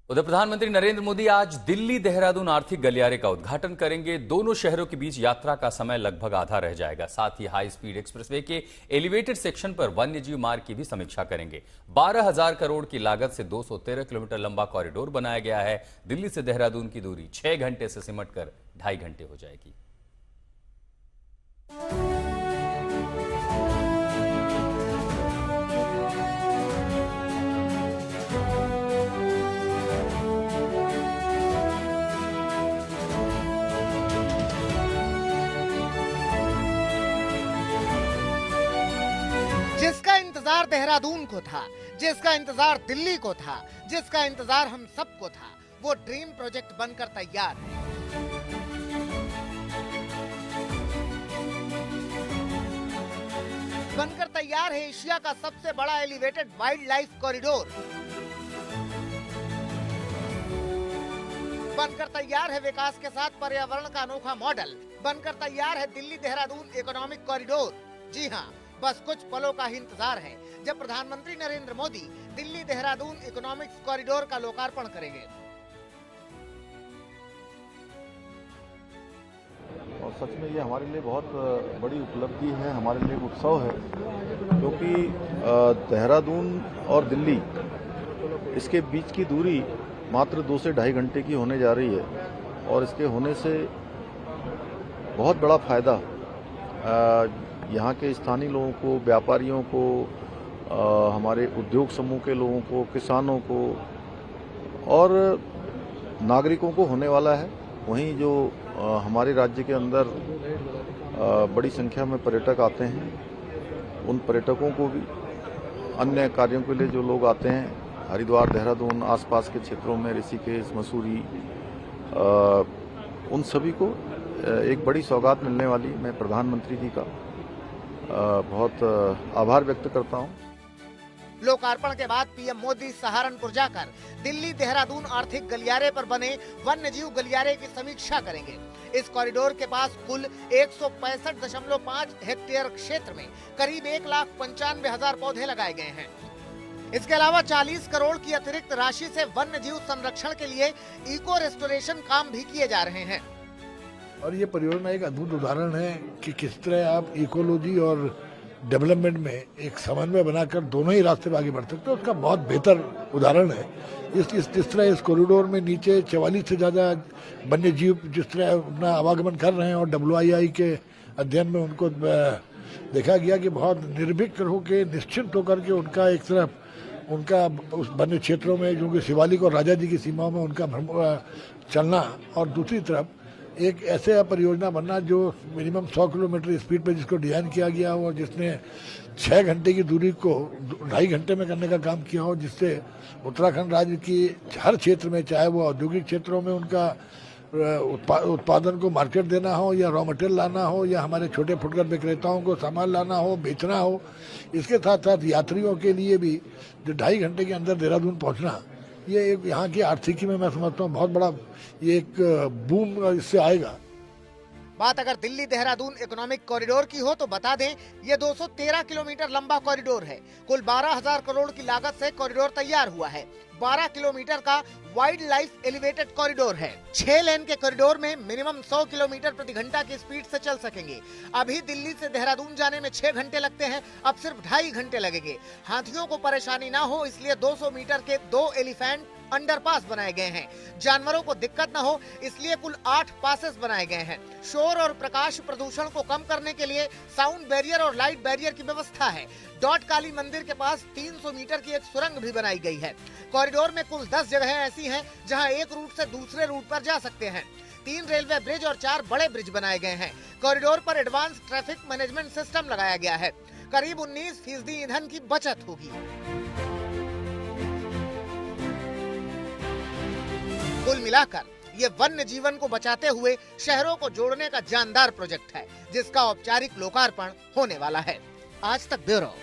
उधर प्रधानमंत्री नरेंद्र मोदी आज दिल्ली देहरादून आर्थिक गलियारे का उद्घाटन करेंगे। दोनों शहरों के बीच यात्रा का समय लगभग आधा रह जाएगा। साथ ही हाई स्पीड एक्सप्रेसवे के एलिवेटेड सेक्शन पर वन्यजीव मार्ग की भी समीक्षा करेंगे। 12,000 करोड़ की लागत से 213 किलोमीटर लंबा कॉरिडोर बनाया गया है। दिल्ली से देहरादून की दूरी 6 घंटे से सिमटकर 2.5 घंटे हो जाएगी। जिसका इंतजार देहरादून को था, जिसका इंतजार दिल्ली को था, जिसका इंतजार हम सबको था, वो ड्रीम प्रोजेक्ट बनकर तैयार है। बनकर तैयार है एशिया का सबसे बड़ा एलिवेटेड वाइल्ड लाइफ कॉरिडोर। बनकर तैयार है विकास के साथ पर्यावरण का अनोखा मॉडल। बनकर तैयार है दिल्ली देहरादून इकोनॉमिक कॉरिडोर। जी हाँ, बस कुछ पलों का ही इंतजार है जब प्रधानमंत्री नरेंद्र मोदी दिल्ली देहरादून इकोनॉमिक्स कॉरिडोर का लोकार्पण करेंगे। और सच में ये हमारे लिए बहुत बड़ी उपलब्धि है, हमारे लिए उत्सव है, क्योंकि देहरादून और दिल्ली इसके बीच की दूरी मात्र 2 से 2.5 घंटे की होने जा रही है। और इसके होने से बहुत बड़ा फायदा यहाँ के स्थानीय लोगों को, व्यापारियों को, हमारे उद्योग समूह के लोगों को, किसानों को और नागरिकों को होने वाला है। वहीं जो हमारे राज्य के अंदर बड़ी संख्या में पर्यटक आते हैं, उन पर्यटकों को भी, अन्य कार्यों के लिए जो लोग आते हैं, हरिद्वार, देहरादून, आसपास के क्षेत्रों में, ऋषिकेश, मसूरी, उन सभी को एक बड़ी सौगात मिलने वाली। मैं प्रधानमंत्री जी का बहुत आभार व्यक्त करता हूं। लोकार्पण के बाद पीएम मोदी सहारनपुर जाकर दिल्ली देहरादून आर्थिक गलियारे पर बने वन्यजीव गलियारे की समीक्षा करेंगे। इस कॉरिडोर के पास कुल 165.5 हेक्टेयर क्षेत्र में करीब 1,95,000 पौधे लगाए गए हैं। इसके अलावा 40 करोड़ की अतिरिक्त राशि से वन्यजीव संरक्षण के लिए इको रेस्टोरेशन काम भी किए जा रहे हैं। और ये परियोजना एक अद्भुत उदाहरण है कि किस तरह आप इकोलॉजी और डेवलपमेंट में एक समन्वय बनाकर दोनों ही रास्ते पर आगे बढ़ सकते हैं। उसका बहुत बेहतर उदाहरण है। जिस तरह इस कॉरिडोर में नीचे 44 से ज़्यादा वन्य जीव जिस तरह अपना आवागमन कर रहे हैं और WII के अध्ययन में उनको देखा गया कि बहुत निर्भीक होकर, निश्चिंत होकर के उनका एक तरफ उनका उस वन्य क्षेत्रों में जो कि शिवालिक और राजा जी की सीमाओं में उनका चलना, और दूसरी तरफ एक ऐसे परियोजना बनना जो मिनिमम 100 किलोमीटर स्पीड पे जिसको डिजाइन किया गया हो और जिसने 6 घंटे की दूरी को 2.5 घंटे में करने का काम किया हो, जिससे उत्तराखंड राज्य की हर क्षेत्र में, चाहे वो औद्योगिक क्षेत्रों में उनका उत्पादन को मार्केट देना हो, या रॉ मटेरियल लाना हो, या हमारे छोटे फुटकर विक्रेताओं को सामान लाना हो, बेचना हो, इसके साथ साथ यात्रियों के लिए भी जो 2.5 घंटे के अंदर देहरादून पहुँचना, ये एक यहाँ की आर्थिकी में मैं समझता हूँ बहुत बड़ा ये एक बूम इससे आएगा। बात अगर दिल्ली देहरादून इकोनॉमिक कॉरिडोर की हो तो बता दें, ये 213 किलोमीटर लंबा कॉरिडोर है। कुल 12,000 करोड़ की लागत से कॉरिडोर तैयार हुआ है। 12 किलोमीटर का वाइल्ड लाइफ एलिवेटेड कॉरिडोर है। 6 लेन के कॉरिडोर में मिनिमम 100 किलोमीटर प्रति घंटा की स्पीड से चल सकेंगे। अभी दिल्ली से देहरादून जाने में 6 घंटे लगते हैं, अब सिर्फ 2.5 घंटे लगेंगे। हाथियों को परेशानी ना हो इसलिए 200 मीटर के 2 एलिफेंट अंडरपास बनाए गए हैं। जानवरों को दिक्कत न हो इसलिए कुल 8 पासेस बनाए गए हैं। शोर और प्रकाश प्रदूषण को कम करने के लिए साउंड बैरियर और लाइट बैरियर की व्यवस्था है। डॉट काली मंदिर के पास 300 मीटर की एक सुरंग भी बनाई गई है। कॉरिडोर में कुल 10 जगहें ऐसी हैं जहां एक रूट से दूसरे रूट पर जा सकते हैं। 3 रेलवे ब्रिज और 4 बड़े ब्रिज बनाए गए हैं। कॉरिडोर पर एडवांस ट्रैफिक मैनेजमेंट सिस्टम लगाया गया है। करीब 19% ईंधन की बचत होगी। कुल मिलाकर ये वन्य जीवन को बचाते हुए शहरों को जोड़ने का जानदार प्रोजेक्ट है, जिसका औपचारिक लोकार्पण होने वाला है। आज तक ब्यूरो।